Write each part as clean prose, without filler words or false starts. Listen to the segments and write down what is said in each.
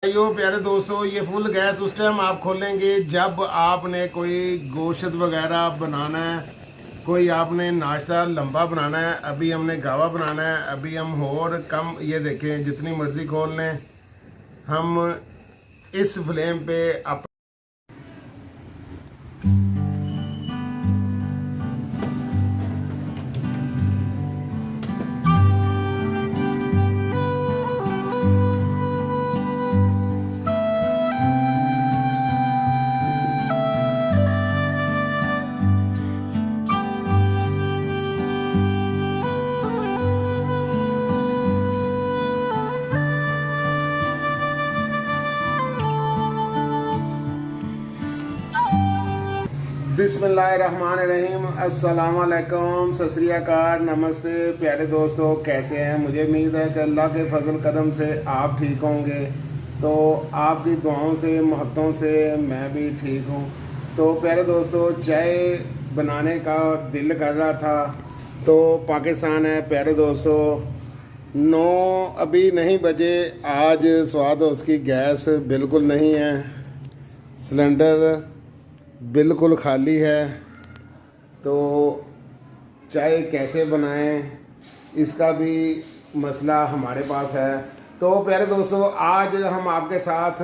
यो प्यारे दोस्तों, ये फुल गैस उस टाइम आप खोलेंगे जब आपने कोई गोश्त वगैरह बनाना है, कोई आपने नाश्ता लंबा बनाना है। अभी हमने गावा बनाना है, अभी हम और कम, ये देखें जितनी मर्ज़ी खोल लें हम इस फ्लेम पे बिस्मिल्लाहिर्रहमानिर्रहीम। अस्सलाम वालेकुम, सत श्री अकाल, नमस्ते प्यारे दोस्तों, कैसे हैं? मुझे उम्मीद है कि अल्लाह के फजल करम से आप ठीक होंगे। तो आपकी दुआओं से, मोहब्बतों से मैं भी ठीक हूँ। तो प्यारे दोस्तों, चाय बनाने का दिल कर रहा था। तो पाकिस्तान है प्यारे दोस्तों, 9 अभी नहीं बजे। आज स्वाद उसकी गैस बिल्कुल नहीं है, सिलेंडर बिल्कुल खाली है। तो चाय कैसे बनाएं, इसका भी मसला हमारे पास है। तो प्यारे दोस्तों, आज हम आपके साथ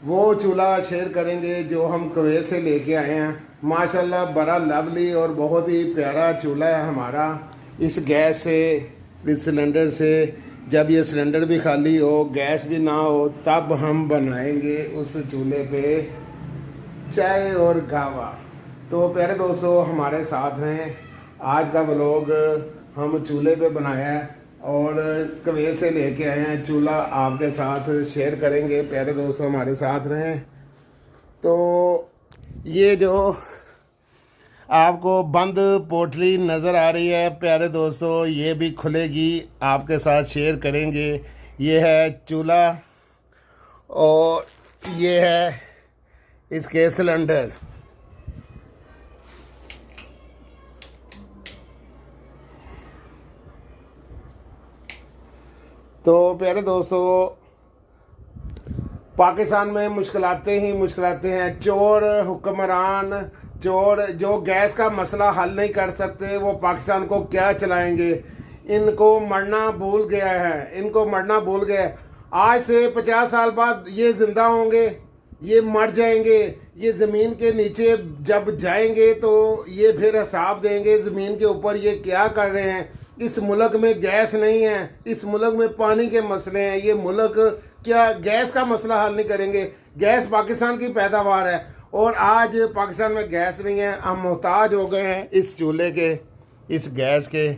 वो चूल्हा शेयर करेंगे जो हम कुवैत से लेके आए हैं। माशाल्लाह बड़ा लवली और बहुत ही प्यारा चूल्हा है हमारा। इस गैस से, इस सिलेंडर से, जब ये सिलेंडर भी खाली हो, गैस भी ना हो, तब हम बनाएंगे उस चूल्हे पे चाय और गावा। तो प्यारे दोस्तों, हमारे साथ हैं। आज का व्लॉग हम चूल्हे पे बनाया है और कुवैत से लेके आए हैं। चूल्हा आपके साथ शेयर करेंगे। प्यारे दोस्तों, हमारे साथ रहें। तो ये जो आपको बंद पोटली नज़र आ रही है प्यारे दोस्तों, ये भी खुलेगी, आपके साथ शेयर करेंगे। ये है चूल्हा और ये है इसके सिलेंडर। तो प्यारे दोस्तों, पाकिस्तान में मुश्किलातें ही मुश्किलातें हैं। चोर हुक्मरान, चोर जो गैस का मसला हल नहीं कर सकते, वो पाकिस्तान को क्या चलाएंगे। इनको मरना भूल गया है, इनको मरना भूल गया है। आज से 50 साल बाद ये जिंदा होंगे, ये मर जाएंगे। ये ज़मीन के नीचे जब जाएंगे तो ये फिर हिसाब देंगे ज़मीन के ऊपर ये क्या कर रहे हैं। इस मुल्क में गैस नहीं है, इस मुल्क में पानी के मसले हैं। ये मुल्क क्या गैस का मसला हल नहीं करेंगे? गैस पाकिस्तान की पैदावार है और आज पाकिस्तान में गैस नहीं है। हम मोहताज हो गए हैं इस चूल्हे के, इस गैस के।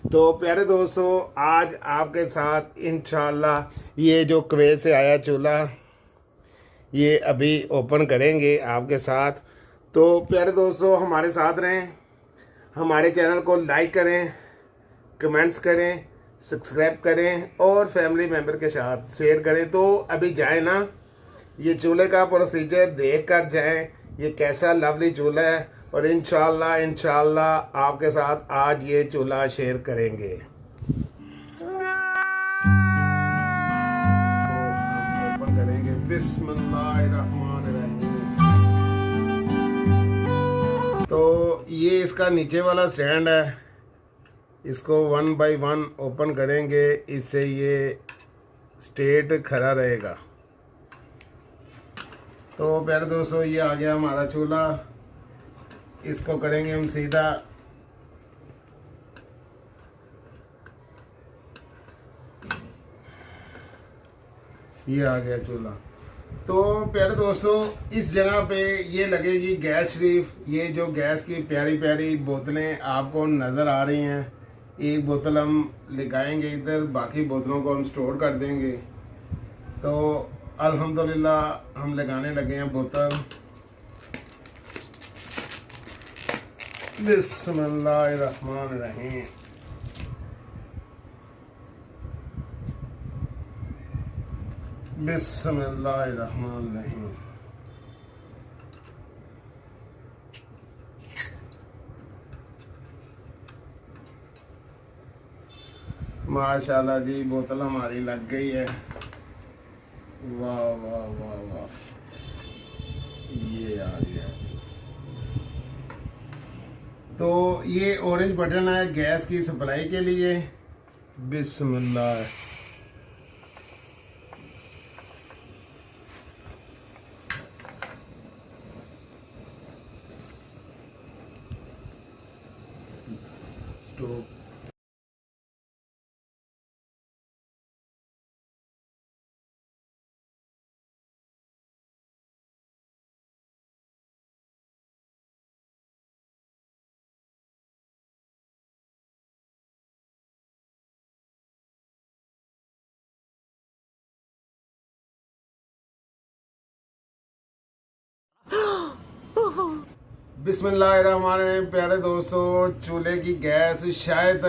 तो प्यारे दोस्तों, आज आपके साथ इंशाल्लाह ये जो कुवैत से आया चूल्हा, ये अभी ओपन करेंगे आपके साथ। तो प्यारे दोस्तों, हमारे साथ रहें, हमारे चैनल को लाइक करें, कमेंट्स करें, सब्सक्राइब करें और फैमिली मेम्बर के साथ शेयर करें। तो अभी जाएं ना, ये चूल्हे का प्रोसीजर देख कर जाएँ, ये कैसा लवली चूल्हा है। और इंशाल्लाह आपके साथ आज ये चूल्हा शेयर करेंगे। तो ये इसका नीचे वाला स्टैंड है, इसको 1 बाय 1 ओपन करेंगे, इससे ये स्ट्रेट खड़ा रहेगा। तो प्यारे दोस्तों, ये आ गया हमारा चूल्हा। इसको करेंगे हम सीधा। ये आ गया चूल्हा। तो प्यारे दोस्तों, इस जगह पे ये लगेगी गैस शरीफ। ये जो गैस की प्यारी प्यारी बोतलें आपको नज़र आ रही हैं, एक बोतल हम लगाएंगे इधर, बाकी बोतलों को हम स्टोर कर देंगे। तो अल्हम्दुलिल्लाह हम लगाने लगे हैं बोतल। बिस्मिल्लाहिर्रहमानिर्रहीम। बिस्मिल्लाहिर्रहमानिर्रहीम। माशाल्लाह जी, बोतल हमारी लग गई है। वाह वाह वाह वाह, ये आ गया। तो ये ऑरेंज बटन है गैस की सप्लाई के लिए। बिस्मिल्लाह। स्टोव। बिस्मिल्लाहिर्रहमानिर्रहीम। प्यारे दोस्तों, चूल्हे की गैस शायद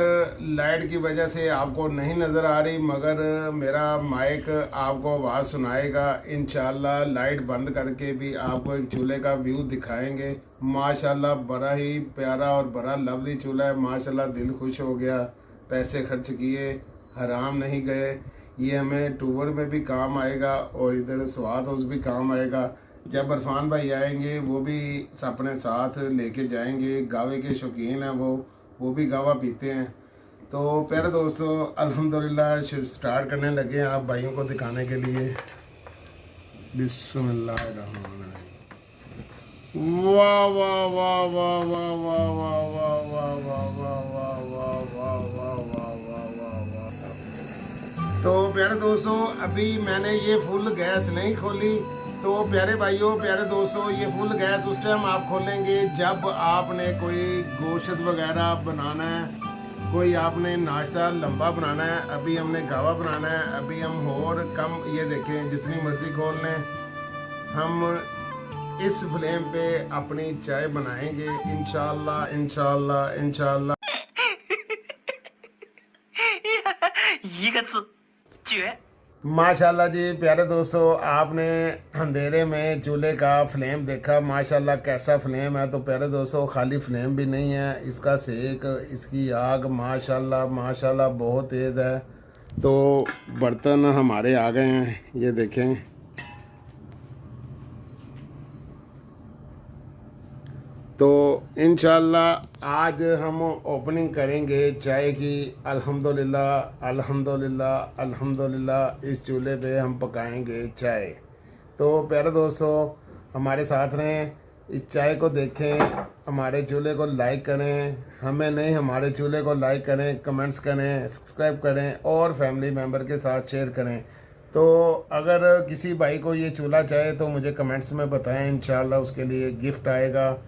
लाइट की वजह से आपको नहीं नज़र आ रही, मगर मेरा माइक आपको आवाज़ सुनाएगा। इंशाल्लाह लाइट बंद करके भी आपको एक चूल्हे का व्यू दिखाएंगे। माशाल्लाह बड़ा ही प्यारा और बड़ा लवली चूल्हा है। माशाल्लाह दिल खुश हो गया। पैसे खर्च किए, हराम नहीं गए। ये हमें टूर में भी काम आएगा और इधर स्वाद हाउस भी काम आएगा। जब इरफान भाई आएंगे वो भी अपने साथ लेके जाएंगे। गावे के शौकीन हैं वो भी गावा पीते हैं। तो प्यारे दोस्तों, अल्हम्दुलिल्लाह स्टार्ट करने लगे हैं आप भाइयों को दिखाने के लिए। बिस्मिल्लाहिर्रहमानिर्रहीम। वाह वाह वाह वाह वाह वाह वाह वाह वाह वाह वाह वाह वाह वाह वाह वाह वाह वाह वाह। तो प्यारे दोस्तों, अभी मैंने ये फुल गैस नहीं खोली। तो प्यारे भाइयों, प्यारे दोस्तों, ये फुल गैस उस टाइम आप खोलेंगे जब आपने कोई गोश्त वगैरह बनाना है, कोई आपने नाश्ता लंबा बनाना है। अभी हमने गावा बनाना है। अभी हम और कम, ये देखें जितनी मर्जी खोल लें, हम इस फ्लेम पे अपनी चाय बनाएंगे इंशाल्लाह इंशाल्लाह इंशाल्लाह। 一个字，绝。माशाल्लाह जी। प्यारे दोस्तों, आपने अंधेरे में चूल्हे का फ्लेम देखा, माशाल्लाह कैसा फ्लेम है। तो प्यारे दोस्तों, खाली फ्लेम भी नहीं है, इसका सेक, इसकी आग माशाल्लाह माशाल्लाह बहुत तेज़ है। तो बर्तन हमारे आ गए हैं, ये देखें। तो इंशाल्लाह आज हम ओपनिंग करेंगे चाय की। अल्हम्दुलिल्लाह अल्हम्दुलिल्लाह अल्हम्दुलिल्लाह, इस चूल्हे पे हम पकाएंगे चाय। तो प्यारे दोस्तों, हमारे साथ रहें, इस चाय को देखें, हमारे चूल्हे को लाइक करें। हमें नहीं, हमारे चूल्हे को लाइक करें, कमेंट्स करें, सब्सक्राइब करें और फैमिली मेम्बर के साथ शेयर करें। तो अगर किसी भाई को ये चूल्हा चाहिए तो मुझे कमेंट्स में बताएं, इंशाल्लाह उसके लिए गिफ्ट आएगा।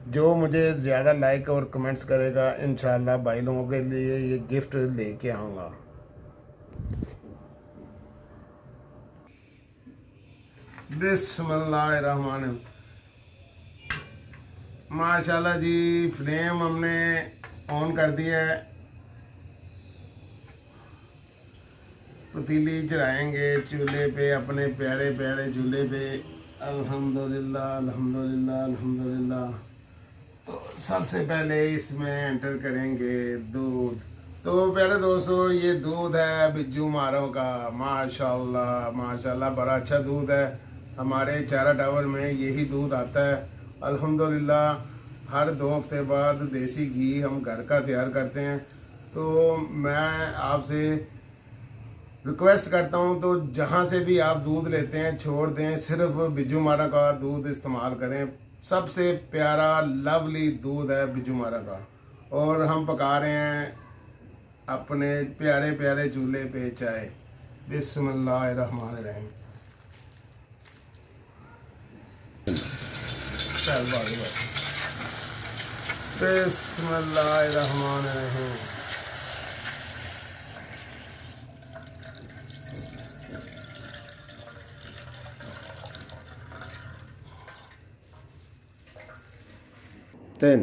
जो मुझे ज़्यादा लाइक और कमेंट्स करेगा, इंशाल्लाह भाई लोगों के लिए ये गिफ्ट लेके आऊँगा। बिस्मिल्लाहिर्रहमानिर्रहीम। माशाल्लाह जी, फ्लेम हमने ऑन कर दिया है। पतीली चढ़ाएंगे चूल्हे पे, अपने प्यारे प्यारे चूल्हे पे। अल्हम्दुलिल्लाह अल्हम्दुलिल्लाह अल्हम्दुलिल्लाह। तो सबसे पहले इसमें एंटर करेंगे दूध। तो प्यारे दोस्तों, ये दूध है बिज्जू मारों का। माशाल्लाह माशाल्लाह बड़ा अच्छा दूध है। हमारे चारा टावर में यही दूध आता है। अल्हम्दुलिल्लाह हर 2 हफ्ते बाद देसी घी हम घर का तैयार करते हैं। तो मैं आपसे रिक्वेस्ट करता हूं, तो जहां से भी आप दूध लेते हैं छोड़ दें, सिर्फ बिज्जू मारा का दूध इस्तेमाल करें। सबसे प्यारा लवली दूध है बिज्जू मारा का। और हम पका रहे हैं अपने प्यारे प्यारे चूल्हे पे चाय। बिस्मिल्लाहिर्रहमानिर्रहीम। बिस्मिल्लाहिर्रहमानिर्रहीम। तीन।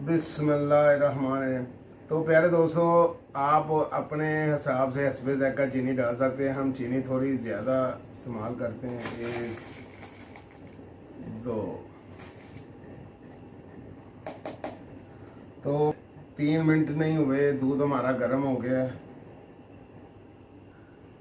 बिस्मिल्लाहिर्रहमानिर्रहीम। तो प्यारे दोस्तों, आप अपने हिसाब से हस्बे ज़ायक़ा चीनी डाल सकते हैं। हम चीनी थोड़ी ज़्यादा इस्तेमाल करते हैं। 1 2। तो 3 मिनट नहीं हुए, दूध हमारा गर्म हो गया है।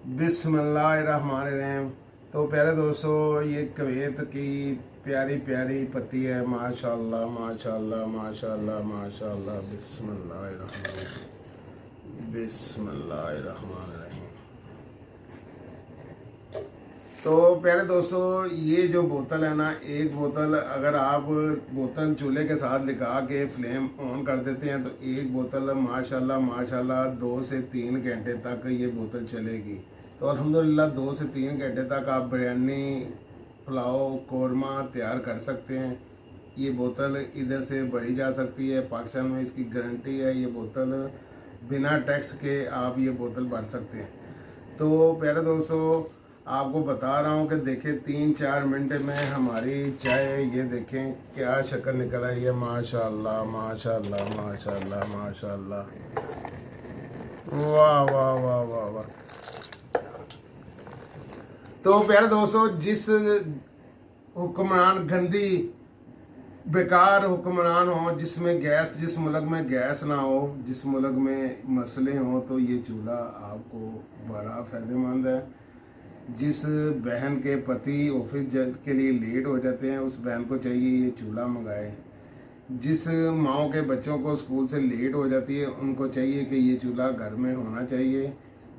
बिस्मिल्लाहिर्रहमानिर्रहीम। तो प्यारे दोस्तों, ये कुवैत की प्यारी प्यारी पत्ती है। माशाल्लाह माशाल्लाह माशाल्लाह माशाल्लाह। बिस्मिल्लाहिर्रहमानिर्रहीम बिस्मिल्लाहिर्रहमानिर्रहीम। तो प्यारे दोस्तों, ये जो बोतल है ना, एक बोतल अगर आप बोतल चूल्हे के साथ लगा के फ्लेम ऑन कर देते हैं तो एक बोतल माशाल्लाह माशाल्लाह 2 से 3 घंटे तक ये बोतल चलेगी। तो अल्हम्दुलिल्लाह 2 से 3 घंटे तक आप बिरयानी, पुलाव, कौरमा तैयार कर सकते हैं। ये बोतल इधर से भरी जा सकती है, पाकिस्तान में इसकी गारंटी है। ये बोतल बिना टैक्स के आप ये बोतल भर सकते हैं। तो प्यारे दोस्तों, आपको बता रहा हूँ कि देखें 3-4 मिनट में हमारी चाय, ये देखें क्या शक्ल निकल आई है। माशाल्लाह माशाल्लाह माशाल्लाह माशाल्लाह, वाह वाह वाह वाह वाह। तो प्यारे दोस्तों, जिस हुक्मरान गंदी बेकार हुक्मरान हो, जिसमें गैस, जिस मुल्क में गैस ना हो, जिस मुल्क में मसले हों, तो ये चूल्हा आपको बड़ा फ़ायदेमंद है। जिस बहन के पति ऑफिस के लिए लेट हो जाते हैं, उस बहन को चाहिए ये चूल्हा मंगाए। जिस माओ के बच्चों को स्कूल से लेट हो जाती है, उनको चाहिए कि ये चूल्हा घर में होना चाहिए।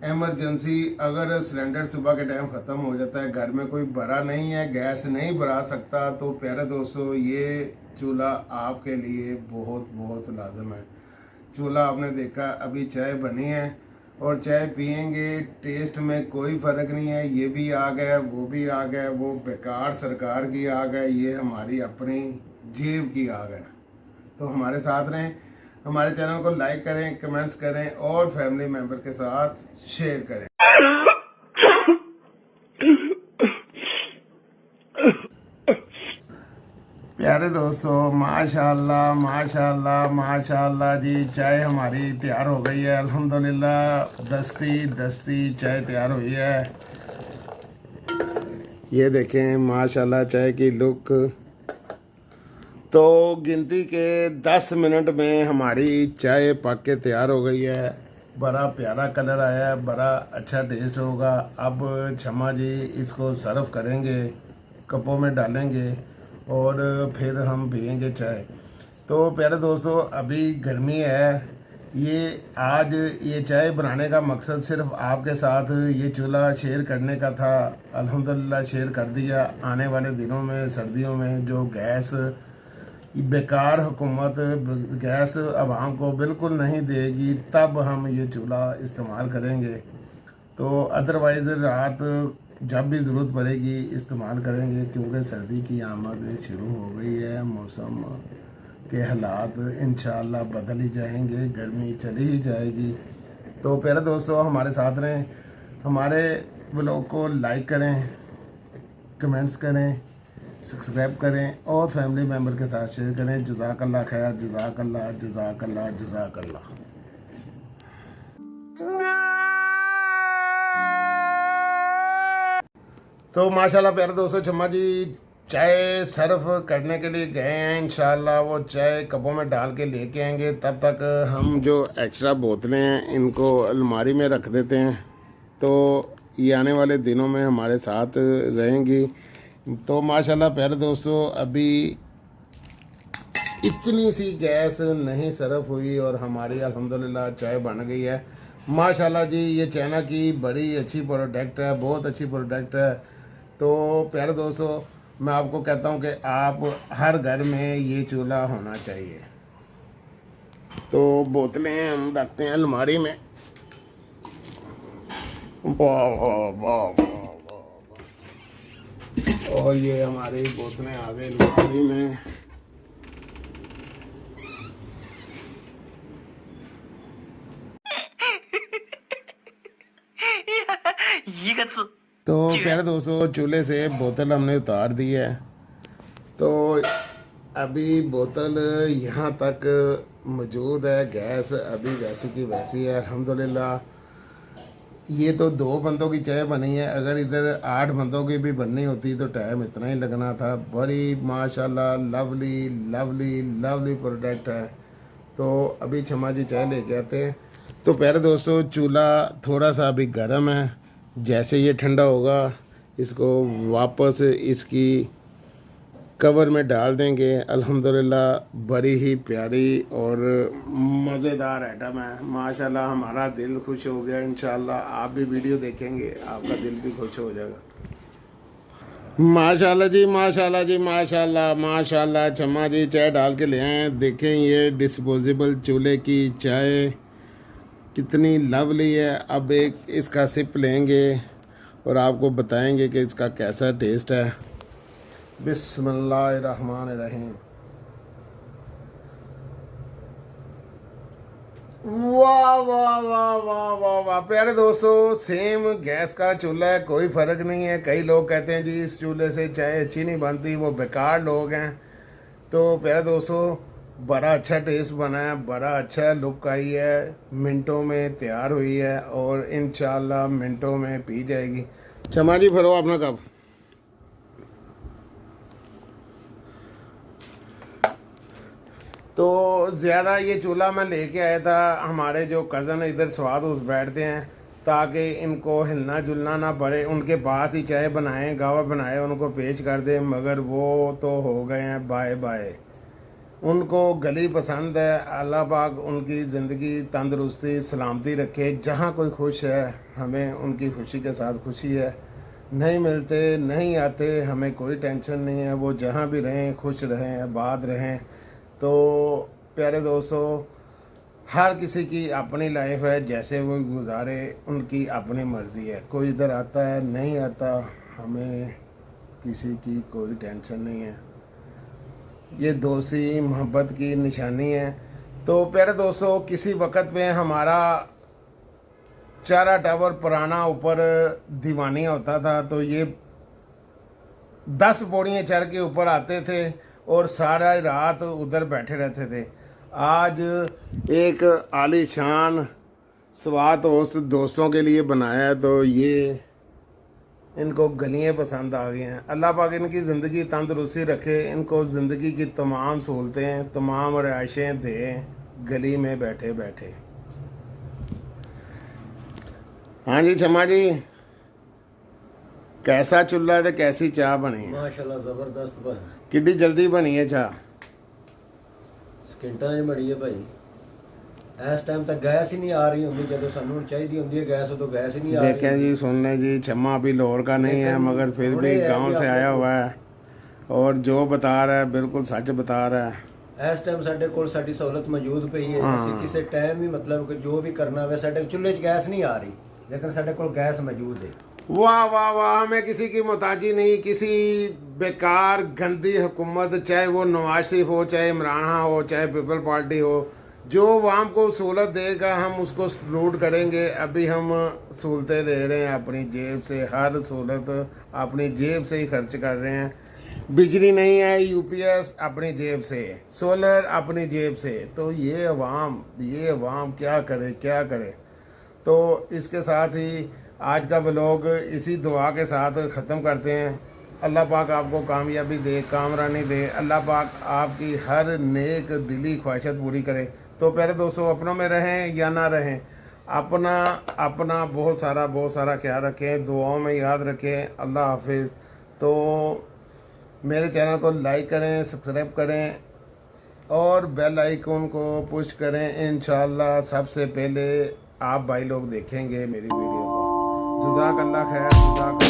एमरजेंसी अगर सिलेंडर सुबह के टाइम ख़त्म हो जाता है, घर में कोई भरा नहीं है, गैस नहीं भरा सकता, तो प्यारे दोस्तों ये चूल्हा आपके लिए बहुत बहुत लाजम है। चूल्हा आपने देखा, अभी चाय बनी है और चाय पियेंगे, टेस्ट में कोई फ़र्क नहीं है। ये भी आ गया, वो भी आ गया, वो बेकार सरकार की आ गया, ये हमारी अपनी जेब की आ गया। तो हमारे साथ रहें, हमारे चैनल को लाइक करें, कमेंट्स करें और फैमिली मेम्बर के साथ शेयर करें। प्यारे दोस्तों, माशाल्लाह माशाल्लाह माशाल्लाह जी, चाय हमारी तैयार हो गई है अल्हम्दुलिल्लाह। दस्ती दस्ती चाय तैयार हुई है। ये देखें माशाल्लाह चाय की लुक। तो गिनती के 10 मिनट में हमारी चाय पक के तैयार हो गई है। बड़ा प्यारा कलर आया है, बड़ा अच्छा टेस्ट होगा। अब छम्मा जी इसको सर्व करेंगे, कपों में डालेंगे और फिर हम पियेंगे चाय। तो प्यारे दोस्तों, अभी गर्मी है, ये आज ये चाय बनाने का मकसद सिर्फ आपके साथ ये चूल्हा शेयर करने का था। अल्हम्दुलिल्लाह शेयर कर दिया। आने वाले दिनों में, सर्दियों में जो गैस बेकार हुकूमत गैस आवाम को बिल्कुल नहीं देगी, तब हम ये चूल्हा इस्तेमाल करेंगे। तो अदरवाइज़ रात जब भी ज़रूरत पड़ेगी इस्तेमाल करेंगे, क्योंकि सर्दी की आमद शुरू हो गई है। मौसम के हालात इंशाअल्लाह बदल ही जाएंगे, गर्मी चली ही जाएगी। तो प्यारे दोस्तों, हमारे साथ रहें, हमारे ब्लॉग को लाइक करें, कमेंट्स करें, सब्सक्राइब करें और फैमिली मेम्बर के साथ शेयर करें। जज़ाकल्लाह खैर, जज़ाकल्लाह जज़ाकल्लाह जज़ाकल्लाह। तो माशाल्लाह प्यारे दोस्तों, छम्मा जी चाय सर्व करने के लिए गए हैं। इंशाल्लाह वो चाय कपों में डाल के लेके आएंगे। तब तक हम जो एक्स्ट्रा बोतलें हैं इनको अलमारी में रख देते हैं, तो ये आने वाले दिनों में हमारे साथ रहेंगी। तो माशाल्लाह प्यारे दोस्तों, अभी इतनी सी गैस नहीं सर्व हुई और हमारी अल्हम्दुलिल्लाह चाय बन गई है। माशाल्लाह जी, ये चाइना की बड़ी अच्छी प्रोडक्ट है, बहुत अच्छी प्रोडक्ट है। तो प्यारे दोस्तों, मैं आपको कहता हूँ कि आप हर घर में ये चूल्हा होना चाहिए। तो बोतलें हम रखते हैं अलमारी में। वाह वाह वाह वाह। और ये हमारी बोतलें आ गई अलमारी में। तो प्यारे दोस्तों, चूल्हे से बोतल हमने उतार दी है। तो अभी बोतल यहाँ तक मौजूद है, गैस अभी वैसी की वैसी है अल्हम्दुलिल्लाह। ये तो 2 बंदों की चाय बनी है, अगर इधर 8 बंदों की भी बननी होती तो टाइम इतना ही लगना था। बड़ी माशाल्लाह लवली लवली लवली प्रोडक्ट है। तो अभी छम्मा जी चाय लेके आते हैं। तो प्यारे दोस्तों, चूल्हा थोड़ा सा अभी गर्म है, जैसे ये ठंडा होगा इसको वापस इसकी कवर में डाल देंगे। अल्हम्दुलिल्लाह बड़ी ही प्यारी और मज़ेदार आइटम है माशाल्लाह। हमारा दिल खुश हो गया। इंशाल्लाह आप भी वीडियो देखेंगे आपका दिल भी खुश हो जाएगा। माशाल्लाह जी माशाल्लाह जी माशाल्लाह माशाल्लाह। चम्मा जी चाय डाल के ले आए। देखें ये डिस्पोजेबल चूल्हे की चाय कितनी लवली है। अब एक इसका सिप लेंगे और आपको बताएंगे कि इसका कैसा टेस्ट है। बिस्मिल्लाहिर्रहमानिर्रहीम। वाह वाह वाह वाह वाह वाह प्यारे दोस्तों, सेम गैस का चूल्हा है, कोई फ़र्क नहीं है। कई लोग कहते हैं जी इस चूल्हे से चाय अच्छी नहीं बनती, वो बेकार लोग हैं। तो प्यारे दोस्तों बड़ा अच्छा टेस्ट बना है, बड़ा अच्छा लुक आई है, मिनटों में तैयार हुई है और इंशाल्लाह मिनटों में पी जाएगी। चमा जी भरो अपना कप। तो ज़्यादा ये चूल्हा मैं लेके आया था, हमारे जो कज़न इधर स्वाद उस बैठते हैं ताकि इनको हिलना जुलना ना पड़े, उनके पास ही चाय बनाएं, गावा बनाए उनको पेश कर दें। मगर वो तो हो गए हैं बाय बाय। उनको गली पसंद है। अल्लाह पाक उनकी ज़िंदगी तंदरुस्ती सलामती रखे। जहाँ कोई खुश है हमें उनकी खुशी के साथ खुशी है। नहीं मिलते नहीं आते हमें कोई टेंशन नहीं है, वो जहाँ भी रहें खुश रहें आबाद रहें। तो प्यारे दोस्तों हर किसी की अपनी लाइफ है, जैसे वो गुजारे उनकी अपनी मर्ज़ी है। कोई इधर आता है नहीं आता, हमें किसी की कोई टेंशन नहीं है। ये दोस्ती मोहब्बत की निशानी है। तो प्यारे दोस्तों किसी वक्त पे हमारा चारा टावर पुराना ऊपर दीवानिया होता था, तो ये 10 पौड़ियाँ चढ़ के ऊपर आते थे और सारा रात उधर बैठे रहते थे। आज एक आलीशान स्वाद होस्ट दोस्तों के लिए बनाया है, तो ये इनको गलियाँ पसंद आ गई हैं। अल्लाह पाक इनकी ज़िंदगी तंदुरुस्ती रखे, इनको ज़िंदगी की तमाम सहूलतें तमाम रिहाइशें दें गली में बैठे बैठे। हाँ जी छम्मा जी, कैसा चुल्ला है तो कैसी चाह बनी? माशाल्लाह जबरदस्त भाई। कितनी जल्दी बनी है चाह? ਸਕਿੰਟਾਂ 'ਚ ਬਣੀ ਹੈ ਭਾਈ। ਇਸ ਟਾਈਮ तक गैस ही नहीं आ रही होंगी, ਜਦੋਂ ਸਾਨੂੰ ਚਾਹੀਦੀ ਹੁੰਦੀ है गैस उदो गैस ही नहीं आ रही। देखें जी सुन लें जी, छम्मा अभी लाहौर का नहीं है मगर फिर भी गांव से आया हुआ है और जो बता रहा है बिल्कुल सच बता रहा है। इस टाइम ਸਾਡੇ ਕੋਲ ਸਾਡੀ ਸਹੂਲਤ ਮੌਜੂਦ ਪਈ ਹੈ। ਅਸੀਂ ਕਿਸੇ ਟਾਈਮ ਹੀ मतलब कि जो भी करना है ਸਾਡੇ ਚੁੱਲ੍ਹੇ 'ਚ गैस नहीं आ रही, लेकिन ਸਾਡੇ ਕੋਲ गैस मौजूद है। वाह वाह वाह, हमें किसी की मोहताजी नहीं, किसी बेकार गंदी हुकूमत, चाहे वो नवाज शरीफ हो, चाहे इमरान खान हो, चाहे पीपल पार्टी हो, जो वाम को सहूलत देगा हम उसको सपोर्ट करेंगे। अभी हम सहूलतें दे रहे हैं अपनी जेब से, हर सहूलत अपनी जेब से ही खर्च कर रहे हैं। बिजली नहीं है, यूपीएस अपनी जेब से, सोलर अपनी जेब से। तो ये अवाम क्या करे क्या करे। तो इसके साथ ही आज का व्लॉग इसी दुआ के साथ ख़त्म करते हैं। अल्लाह पाक आपको कामयाबी दे, कामरानी दे। अल्लाह पाक आपकी हर नेक दिली ख्वाहिशत पूरी करे। तो प्यारे दोस्तों अपनों में रहें या ना रहें, अपना बहुत सारा ख्याल रखें, दुआओं में याद रखें। अल्लाह हाफिज़। तो मेरे चैनल को लाइक करें, सब्सक्राइब करें और बेल आइकन को पुश करें। इंशाल्लाह सबसे पहले आप भाई लोग देखेंगे मेरी वीडियो को। जज़ाकल्लाह खैर।